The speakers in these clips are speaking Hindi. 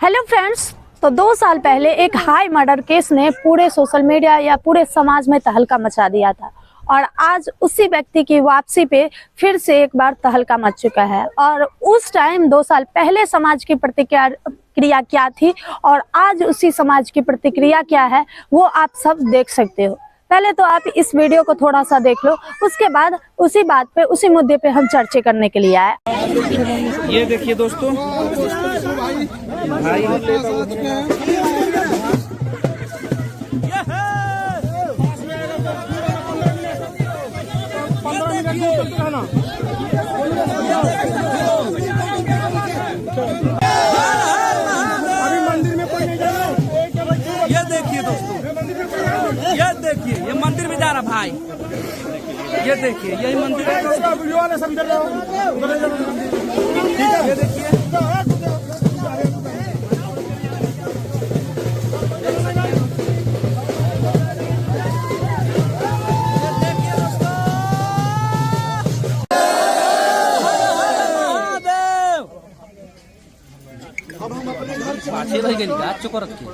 Hello friends. तो 2 साल पहले एक हाई मर्डर केस ने पूरे सोशल मीडिया या पूरे समाज में तहलका मचा दिया था और आज उसी व्यक्ति की वापसी पे फिर से एक बार तहलका मच चुका है। और उस टाइम 2 साल पहले समाज की प्रतिक्रिया क्या थी और आज उसी समाज की प्रतिक्रिया क्या है वो आप सब देख सकते हो। पहले तो आप इस वीडियो को थोड़ा सा देख लो, उसके बाद उसी बात पे उसी मुद्दे पे हम चर्चा करने के लिए आए। ये देखिए दोस्तों, भाई अभी मंदिर में कोई नहीं जा रहा। ये देखिए दोस्तों, ये देखिए ये मंदिर में जा रहा भाई। ये देखिए यही मंदिर है दोस्तों। वीडियो वाले सब इधर जाओ, ठीक है, ये देखिए अब हम अपने घर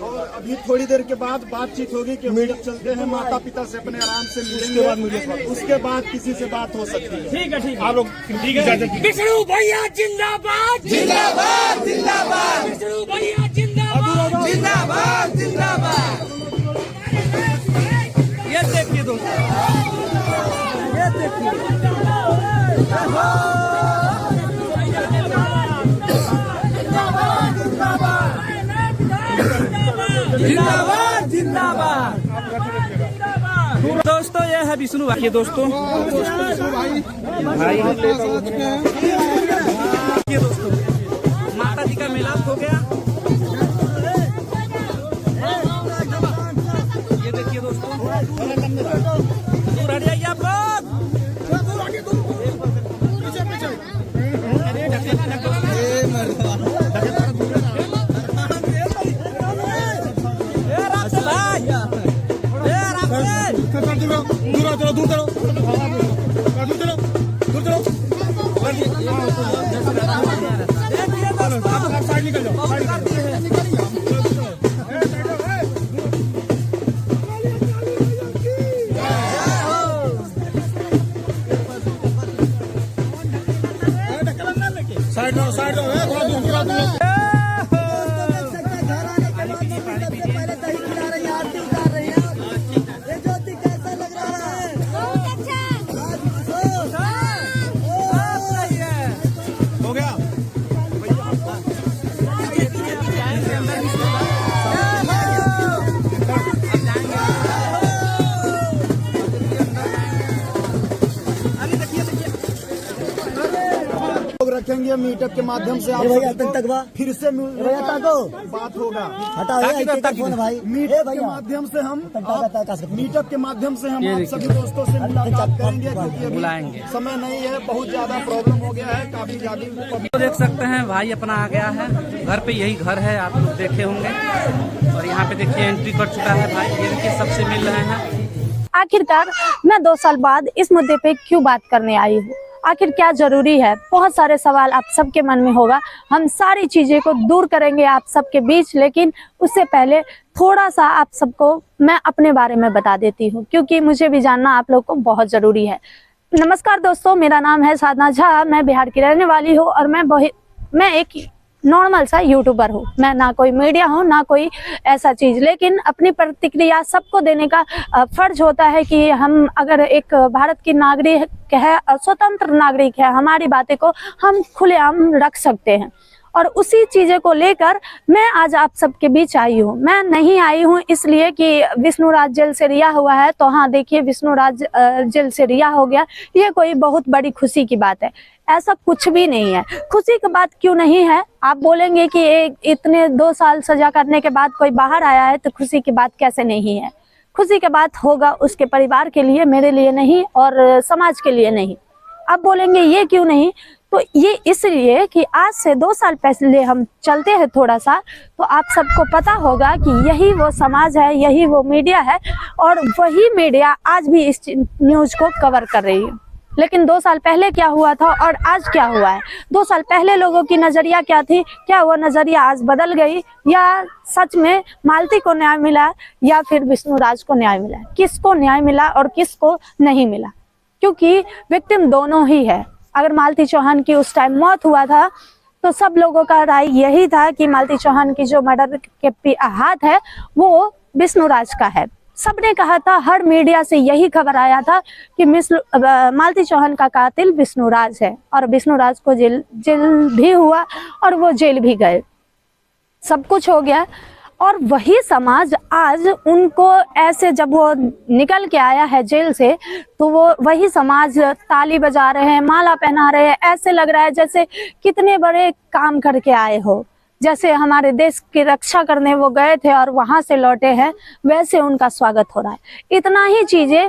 और अभी थोड़ी देर के बाद बातचीत होगी कि मीडिया चलते हैं, माता पिता से अपने आराम से मिलेंगे, उसके बाद किसी से बात हो सकती है। ठीक है, ठीक है आप लोग ठीक है। विष्णु भैया जिंदाबाद, जिंदाबाद, जिंदाबाद। विष्णु भैया जिंदाबाद, जिंदाबाद, जिंदाबाद। ये देखिए दोस्तों, ये देखिए जिंदाबाद, जिंदाबाद। दोस्तों ये है विष्णु भाई। दोस्तों भाई ये दोस्तों माता जी का मिलाप हो गया। ये देखिए दोस्तों, दूर हट जाइए आप लोग। दूर चलो साइड निकल जाओ। साइड थोड़ा दूर। हो गया रखेंगे मीटअप के माध्यम से आप फिर से बात होगा। मीटअप के माध्यम से हम आप सभी दोस्तों से मुलाकात करेंगे, क्योंकि अभी समय नहीं है, बहुत ज्यादा प्रॉब्लम हो गया है। काफी ज्यादा तो देख सकते हैं भाई अपना आ गया है घर पे। यही घर है, आप लोग देखे होंगे। और यहाँ पे देखिए एंट्री कर चुका है भाई। ये देखिए सबसे मिल रहे हैं। आखिरकार मैं 2 साल बाद इस मुद्दे पे क्यों बात करने आई हूँ, आखिर क्या जरूरी है, बहुत सारे सवाल आप सबके मन में होगा। हम सारी चीजें को दूर करेंगे आप सबके बीच, लेकिन उससे पहले थोड़ा सा आप सबको मैं अपने बारे में बता देती हूँ, क्योंकि मुझे भी जानना आप लोग को बहुत जरूरी है। नमस्कार दोस्तों, मेरा नाम है साधना झा, मैं बिहार की रहने वाली हूँ और मैं एक नॉर्मल सा यूट्यूबर हूँ। मैं ना कोई मीडिया हूँ ना कोई ऐसा चीज, लेकिन अपनी प्रतिक्रिया सबको देने का फर्ज होता है कि हम अगर एक भारत की नागरिक है, स्वतंत्र नागरिक है, हमारी बातें को हम खुलेआम रख सकते हैं। और उसी चीजें को लेकर मैं आज आप सबके बीच आई हूँ। मैं नहीं आई हूँ इसलिए कि विष्णु राज जेल से रिहा हुआ है, तो हाँ देखिए विष्णु राज जेल से रिहा हो गया, ये कोई बहुत बड़ी खुशी की बात है। ऐसा कुछ भी नहीं है। खुशी की बात क्यों नहीं है, आप बोलेंगे कि इतने 2 साल सजा करने के बाद कोई बाहर आया है तो खुशी की बात कैसे नहीं है। खुशी की बात होगा उसके परिवार के लिए, मेरे लिए नहीं और समाज के लिए नहीं। आप बोलेंगे ये क्यों नहीं, तो ये इसलिए कि आज से 2 साल पहले हम चलते हैं थोड़ा सा, तो आप सबको पता होगा कि यही वो समाज है, यही वो मीडिया है और वही मीडिया आज भी इस न्यूज को कवर कर रही है। लेकिन 2 साल पहले क्या हुआ था और आज क्या हुआ है? 2 साल पहले लोगों की नजरिया क्या थी, क्या वो नजरिया आज बदल गई, या सच में मालती को न्याय मिला या फिर विष्णुराज को न्याय मिला? किसको न्याय मिला और किसको नहीं मिला? क्योंकि विक्टिम दोनों ही है। अगर मालती चौहान की उस टाइम मौत हुआ था तो सब लोगों का राय यही था कि मालती चौहान की जो मर्डर के हाथ है वो विष्णुराज का है। सबने कहा था, हर मीडिया से यही खबर आया था कि मालती चौहान का कातिल विष्णुराज है, और विष्णुराज को जेल भी हुआ और वो जेल भी गए, सब कुछ हो गया। और वही समाज आज उनको ऐसे, जब वो निकल के आया है जेल से, तो वो वही समाज ताली बजा रहे हैं, माला पहना रहे हैं, ऐसे लग रहा है जैसे कितने बड़े काम करके आए हो, जैसे हमारे देश की रक्षा करने वो गए थे और वहां से लौटे हैं, वैसे उनका स्वागत हो रहा है। इतना ही चीजें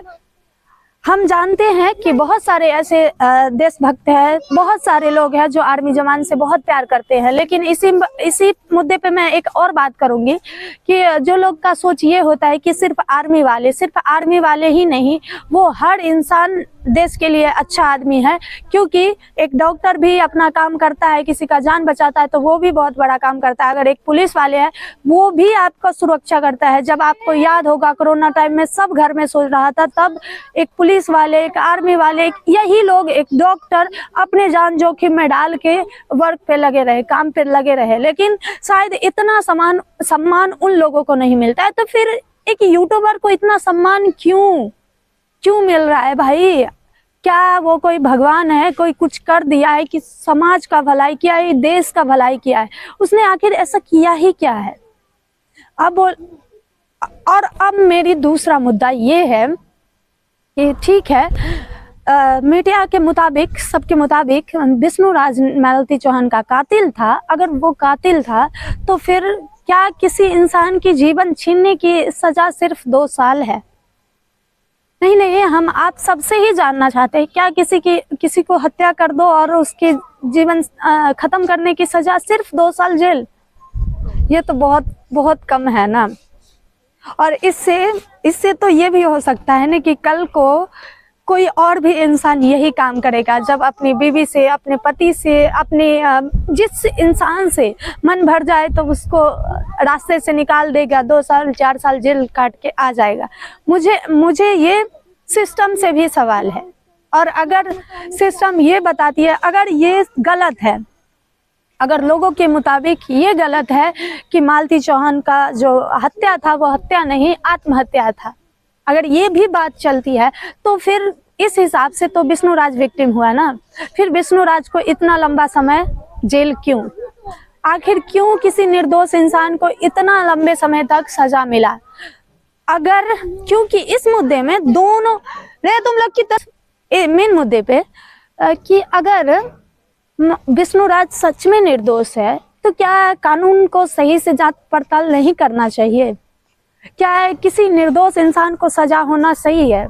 हम जानते हैं कि बहुत सारे ऐसे देशभक्त हैं, बहुत सारे लोग हैं जो आर्मी जवान से बहुत प्यार करते हैं, लेकिन इसी मुद्दे पे मैं एक और बात करूंगी कि जो लोग का सोच ये होता है कि सिर्फ आर्मी वाले ही नहीं, वो हर इंसान देश के लिए अच्छा आदमी है, क्योंकि एक डॉक्टर भी अपना काम करता है, किसी का जान बचाता है तो वो भी बहुत बड़ा काम करता है। अगर एक पुलिस वाले है, वो भी आपका सुरक्षा करता है। जब आपको याद होगा कोरोना टाइम में सब घर में सो रहा था, तब एक पुलिस वाले, एक आर्मी वाले, यही लोग, एक डॉक्टर अपने जान जोखिम में डाल के वर्क पे लगे रहे, काम पे लगे रहे। लेकिन शायद इतना सम्मान उन लोगों को नहीं मिलता है, तो फिर एक यूट्यूबर को इतना सम्मान क्यों मिल रहा है भाई? क्या वो कोई भगवान है, कोई कुछ कर दिया है कि समाज का भलाई किया है, देश का भलाई किया है? उसने आखिर ऐसा किया ही क्या है? अब मेरी दूसरा मुद्दा ये है कि ठीक है, मीडिया के मुताबिक, सबके मुताबिक विष्णुराज मालती चौहान का कातिल था। अगर वो कातिल था तो फिर क्या किसी इंसान की जीवन छीनने की सजा सिर्फ 2 साल है? नहीं, हम आप सबसे ही जानना चाहते हैं, क्या किसी को हत्या कर दो और उसके जीवन खत्म करने की सजा सिर्फ 2 साल जेल? ये तो बहुत बहुत कम है ना। और इससे तो ये भी हो सकता है ना कि कल को कोई और भी इंसान यही काम करेगा, जब अपनी बीवी से, अपने पति से, अपने जिस इंसान से मन भर जाए तो उसको रास्ते से निकाल देगा, 2 साल 4 साल जेल काट के आ जाएगा। मुझे ये सिस्टम से भी सवाल है, और अगर सिस्टम ये बताती है, अगर ये गलत है, अगर लोगों के मुताबिक ये गलत है कि मालती चौहान का जो हत्या था वो हत्या नहीं, आत्महत्या था, अगर ये भी बात चलती है, तो फिर इस हिसाब से तो विष्णुराज विक्टिम हुआ ना। फिर विष्णुराज को इतना लंबा समय जेल क्यों? आखिर क्यों किसी निर्दोष इंसान को इतना लंबे समय तक सजा मिला? अगर, क्योंकि इस मुद्दे में दोनों तुम लोग की तरफ मेन मुद्दे पे कि अगर विष्णुराज सच में निर्दोष है तो क्या कानून को सही से जांच पड़ताल नहीं करना चाहिए? क्या किसी निर्दोष इंसान को सजा होना सही है?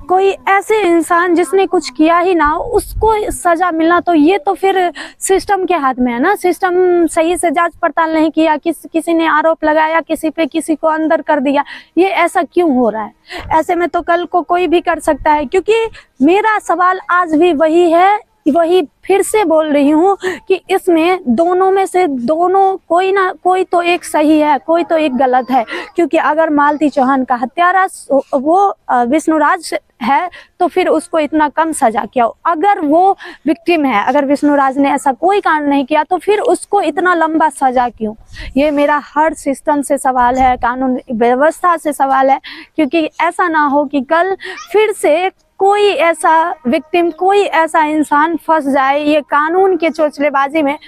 कोई ऐसे इंसान जिसने कुछ किया ही ना हो उसको सजा मिलना, तो ये तो फिर सिस्टम के हाथ में है ना। सिस्टम सही से जांच पड़ताल नहीं किया, किसी ने आरोप लगाया किसी पे, किसी को अंदर कर दिया, ये ऐसा क्यों हो रहा है? ऐसे में तो कल को कोई भी कर सकता है। क्योंकि मेरा सवाल आज भी वही फिर से बोल रही हूँ कि इसमें दोनों में से कोई ना कोई तो एक सही है, कोई तो एक गलत है। क्योंकि अगर मालती चौहान का हत्यारा वो विष्णुराज है तो फिर उसको इतना कम सजा क्यों? अगर वो विक्टिम है, अगर विष्णुराज ने ऐसा कोई कांड नहीं किया तो फिर उसको इतना लंबा सजा क्यों? ये मेरा हर सिस्टम से सवाल है, कानून व्यवस्था से सवाल है। क्योंकि ऐसा ना हो कि कल फिर से कोई ऐसा विक्टिम, कोई ऐसा इंसान फंस जाए ये कानून के चोचलेबाजी में।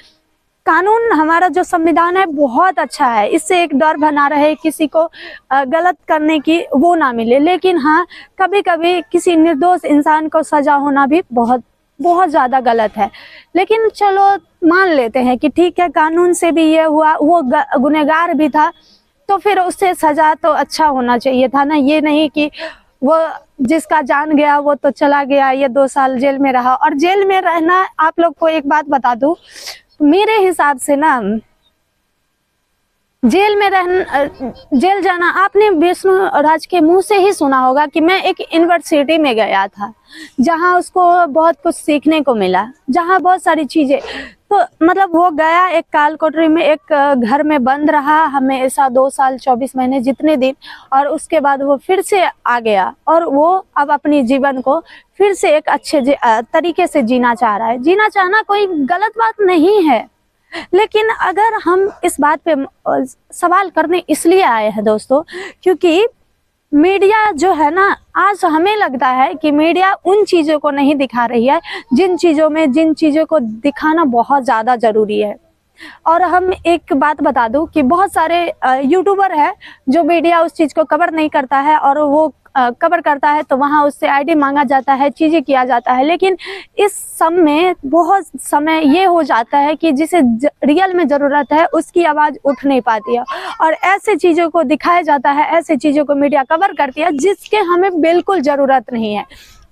कानून, हमारा जो संविधान है बहुत अच्छा है, इससे एक डर बना रहे किसी को गलत करने की वो ना मिले। लेकिन हाँ, कभी कभी किसी निर्दोष इंसान को सजा होना भी बहुत बहुत ज़्यादा गलत है। लेकिन चलो मान लेते हैं कि ठीक है, कानून से भी ये हुआ, वो गुनहगार भी था, तो फिर उससे सजा तो अच्छा होना चाहिए था ना। ये नहीं कि वो जिसका जान गया वो तो चला गया, ये 2 साल जेल में रहा। और जेल में रहना, आप लोग को एक बात बता दूं, मेरे हिसाब से ना जेल जाना, आपने विष्णु राज के मुंह से ही सुना होगा कि मैं एक यूनिवर्सिटी में गया था जहां उसको बहुत कुछ सीखने को मिला, जहां बहुत सारी चीजें, तो मतलब वो गया एक काल कोठरी में, एक घर में बंद रहा हमेशा 2 साल 24 महीने जितने दिन, और उसके बाद वो फिर से आ गया और वो अब अपनी जीवन को फिर से एक अच्छे तरीके से जीना चाह रहा है। जीना चाहना कोई गलत बात नहीं है, लेकिन अगर हम इस बात पे सवाल करने इसलिए आए हैं दोस्तों, क्योंकि मीडिया जो है ना, आज हमें लगता है कि मीडिया उन चीज़ों को नहीं दिखा रही है जिन चीज़ों को दिखाना बहुत ज़्यादा ज़रूरी है। और हम एक बात बता दूं कि बहुत सारे यूट्यूबर है जो मीडिया उस चीज़ को कवर नहीं करता है, और वो कवर करता है तो वहाँ उससे आईडी मांगा जाता है, चीज़ें किया जाता है, लेकिन इस सब में बहुत समय ये हो जाता है कि जिसे रियल में ज़रूरत है उसकी आवाज़ उठ नहीं पाती है, और ऐसे चीज़ों को दिखाया जाता है, ऐसे चीज़ों को मीडिया कवर करती है जिसके हमें बिल्कुल ज़रूरत नहीं है।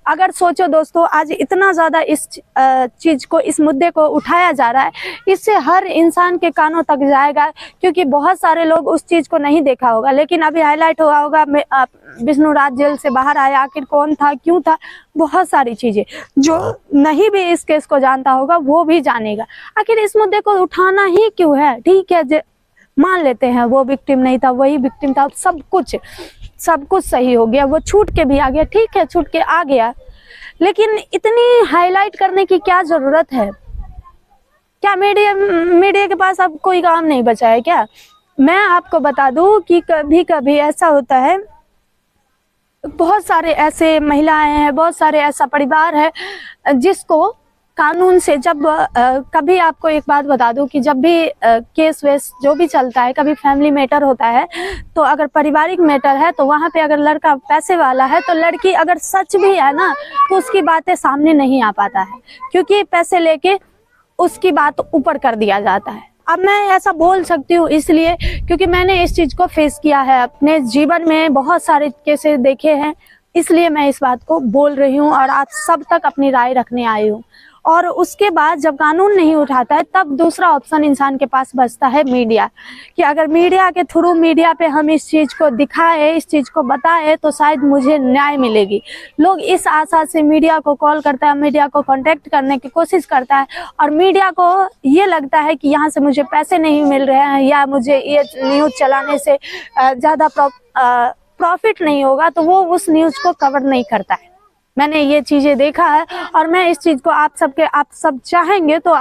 अगर सोचो दोस्तों, आज इतना ज़्यादा इस चीज़ को, इस मुद्दे को उठाया जा रहा है, इससे हर इंसान के कानों तक जाएगा, क्योंकि बहुत सारे लोग उस चीज़ को नहीं देखा होगा, लेकिन अभी हाईलाइट हुआ होगा विष्णु राज जेल से बाहर आया, आखिर कौन था, क्यों था, बहुत सारी चीज़ें जो नहीं भी इस केस को जानता होगा वो भी जानेगा। आखिर इस मुद्दे को उठाना ही क्यों है? ठीक है, मान लेते हैं वो विक्टिम नहीं था, वही विक्टिम था, सब कुछ सही हो गया, वो छूट के भी आ गया, ठीक है, छूट के आ गया, लेकिन इतनी हाईलाइट करने की क्या जरूरत है? क्या मीडिया के पास अब कोई काम नहीं बचा है क्या? मैं आपको बता दूं कि कभी कभी ऐसा होता है, बहुत सारे ऐसे महिलाएं हैं, बहुत सारे ऐसा परिवार है जिसको कानून से कभी आपको एक बात बता दूं कि जब भी केस वेस जो भी चलता है, कभी फैमिली मैटर होता है, तो अगर पारिवारिक मैटर है तो वहाँ पे अगर लड़का पैसे वाला है तो लड़की अगर सच भी है ना तो उसकी बातें सामने नहीं आ पाता है, क्योंकि पैसे लेके उसकी बात ऊपर कर दिया जाता है। अब मैं ऐसा बोल सकती हूँ इसलिए क्योंकि मैंने इस चीज़ को फेस किया है अपने जीवन में, बहुत सारे केसेस देखे हैं, इसलिए मैं इस बात को बोल रही हूँ और आप सब तक अपनी राय रखने आई हूँ। और उसके बाद जब कानून नहीं उठाता है तब दूसरा ऑप्शन इंसान के पास बचता है मीडिया, कि अगर मीडिया के थ्रू, मीडिया पे हम इस चीज़ को दिखाए, इस चीज़ को बताए तो शायद मुझे न्याय मिलेगी। लोग इस आशा से मीडिया को कॉल करता है, मीडिया को कांटेक्ट करने की कोशिश करता है, और मीडिया को ये लगता है कि यहाँ से मुझे पैसे नहीं मिल रहे हैं या मुझे ये न्यूज़ चलाने से ज़्यादा प्रॉफिट नहीं होगा, तो वो उस न्यूज़ को कवर नहीं करता है। मैंने ये चीज़ें देखा है और मैं इस चीज़ को आप सब चाहेंगे तो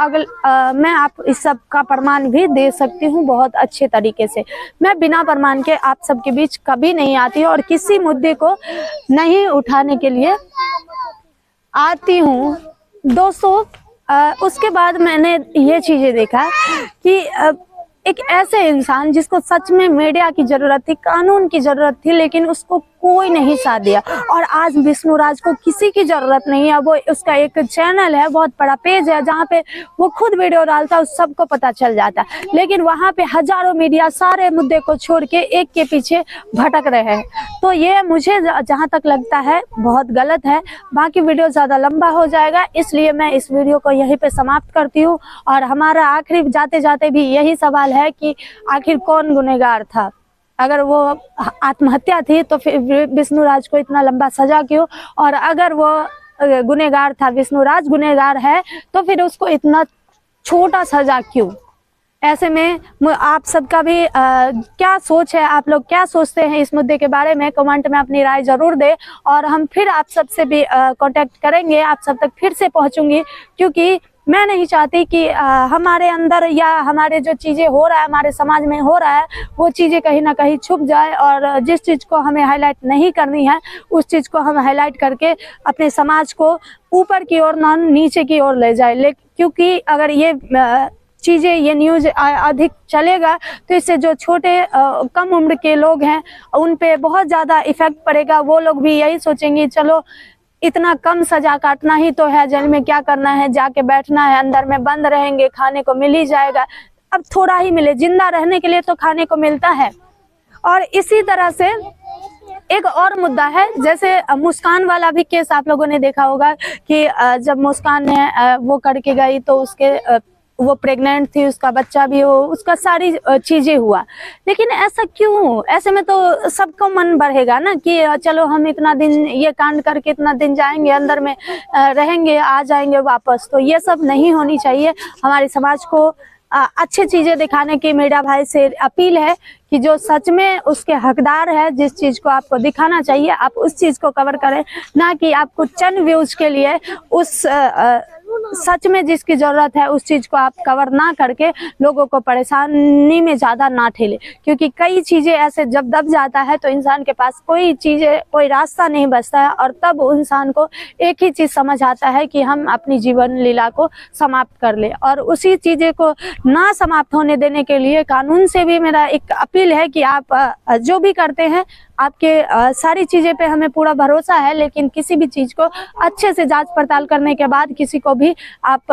मैं आप इस सब का प्रमाण भी दे सकती हूँ बहुत अच्छे तरीके से। मैं बिना प्रमाण के आप सबके बीच कभी नहीं आती और किसी मुद्दे को नहीं उठाने के लिए आती हूँ दोस्तों। उसके बाद मैंने ये चीज़ें देखा कि एक ऐसे इंसान जिसको सच में मीडिया की ज़रूरत थी, कानून की ज़रूरत थी, लेकिन उसको कोई नहीं साथ दिया। और आज विष्णु राज को किसी की ज़रूरत नहीं है। वो उसका एक चैनल है, बहुत बड़ा पेज है जहाँ पे वो खुद वीडियो डालता है, सबको पता चल जाता है, लेकिन वहाँ पे हजारों मीडिया सारे मुद्दे को छोड़ के एक के पीछे भटक रहे हैं। तो ये मुझे जहाँ तक लगता है बहुत गलत है। बाकी वीडियो ज़्यादा लंबा हो जाएगा, इसलिए मैं इस वीडियो को यहीं पे समाप्त करती हूँ। और हमारा आखिरी जाते जाते भी यही सवाल है कि आखिर कौन गुनहगार था? अगर वो आत्महत्या थी तो फिर विष्णु राज को इतना लंबा सजा क्यों? और अगर वो गुनहगार था, विष्णु राज गुनहगार है, तो फिर उसको इतना छोटा सजा क्यों? ऐसे में आप सबका भी क्या सोच है? आप लोग क्या सोचते हैं इस मुद्दे के बारे में? कमेंट में अपनी राय जरूर दें और हम फिर आप सबसे भी कांटेक्ट करेंगे, आप सब तक फिर से पहुंचूंगी, क्योंकि मैं नहीं चाहती कि हमारे अंदर या हमारे जो चीज़ें हो रहा है, हमारे समाज में हो रहा है, वो चीज़ें कहीं ना कहीं छुप जाए और जिस चीज़ को हमें हाईलाइट नहीं करनी है उस चीज़ को हम हाईलाइट करके अपने समाज को ऊपर की ओर ना नीचे की ओर ले जाए। क्योंकि अगर ये चीज़ें, ये न्यूज़ अधिक चलेगा तो इससे जो छोटे कम उम्र के लोग हैं उन पे बहुत ज़्यादा इफेक्ट पड़ेगा। वो लोग भी यही सोचेंगे चलो इतना कम सजा काटना ही तो है, जेल में क्या करना है, जाके बैठना है, अंदर में बंद रहेंगे, खाने को मिल ही जाएगा। अब थोड़ा ही मिले, जिंदा रहने के लिए तो खाने को मिलता है। और इसी तरह से एक और मुद्दा है, जैसे मुस्कान वाला भी केस आप लोगों ने देखा होगा कि जब मुस्कान ने वो करके गई तो उसके वो प्रेग्नेंट थी, उसका बच्चा भी हो, उसका सारी चीजें हुआ। लेकिन ऐसा क्यों? ऐसे में तो सबको मन बढ़ेगा ना कि चलो हम इतना दिन ये कांड करके इतना दिन जाएंगे, अंदर में रहेंगे, आ जाएंगे वापस। तो ये सब नहीं होनी चाहिए। हमारे समाज को अच्छी चीजें दिखाने की मीडिया भाई से अपील है कि जो सच में उसके हकदार है, जिस चीज को आपको दिखाना चाहिए आप उस चीज को कवर करें, ना कि आपको चंद व्यूज के लिए उस सच में जिसकी जरूरत है उस चीज को आप कवर ना करके लोगों को परेशानी में ज्यादा ना ठेले। क्योंकि कई चीजें ऐसे जब दब जाता है तो इंसान के पास कोई रास्ता नहीं बचता है, और तब इंसान को एक ही चीज समझ आता है कि हम अपनी जीवन लीला को समाप्त कर ले। और उसी चीजें को ना समाप्त होने देने के लिए कानून से भी मेरा एक अपील है कि आप जो भी करते हैं, आपके सारी चीजें पे हमें पूरा भरोसा है, लेकिन किसी भी चीज को अच्छे से जांच पड़ताल करने के बाद किसी को भी आप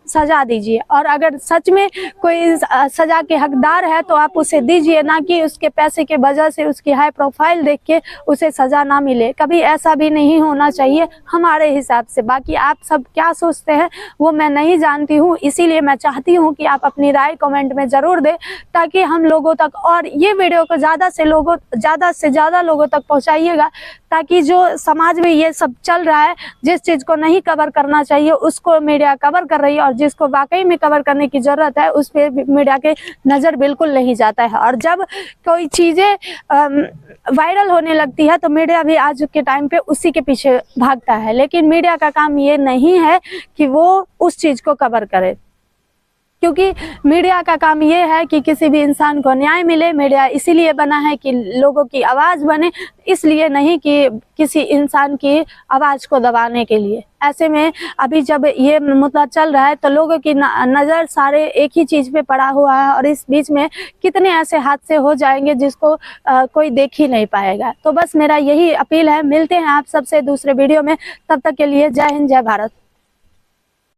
सजा दीजिए। और अगर सच में कोई सजा के हकदार है तो आप उसे दीजिए, ना कि उसके पैसे के वजह से, उसकी हाई प्रोफाइल देख के उसे सजा ना मिले। कभी ऐसा भी नहीं होना चाहिए हमारे हिसाब से। बाकी आप सब क्या सोचते हैं वो मैं नहीं जानती हूँ, इसीलिए मैं चाहती हूँ कि आप अपनी राय कमेंट में जरूर दें, ताकि हम लोगों तक, और ये वीडियो को ज्यादा से ज्यादा लोगों तक पहुंचाइएगा, ताकि जो समाज में ये सब चल रहा है, जिस चीज को नहीं कवर करना चाहिए उसको मीडिया कवर कर रही है, और जिसको वाकई में कवर करने की जरूरत है उस पे मीडिया के नजर बिल्कुल नहीं जाता है। और जब कोई चीजें वायरल होने लगती है तो मीडिया भी आज के टाइम पे उसी के पीछे भागता है। लेकिन मीडिया का काम ये नहीं है कि वो उस चीज को कवर करे, क्योंकि मीडिया का काम ये है कि किसी भी इंसान को न्याय मिले। मीडिया इसीलिए बना है कि लोगों की आवाज बने, इसलिए नहीं कि किसी इंसान की आवाज को दबाने के लिए। ऐसे में अभी जब ये मुद्दा चल रहा है तो लोगों की नजर सारे एक ही चीज पे पड़ा हुआ है, और इस बीच में कितने ऐसे हादसे हो जाएंगे जिसको कोई देख ही नहीं पाएगा। तो बस मेरा यही अपील है। मिलते हैं आप सबसे दूसरे वीडियो में, तब तक के लिए जय हिंद, जय भारत।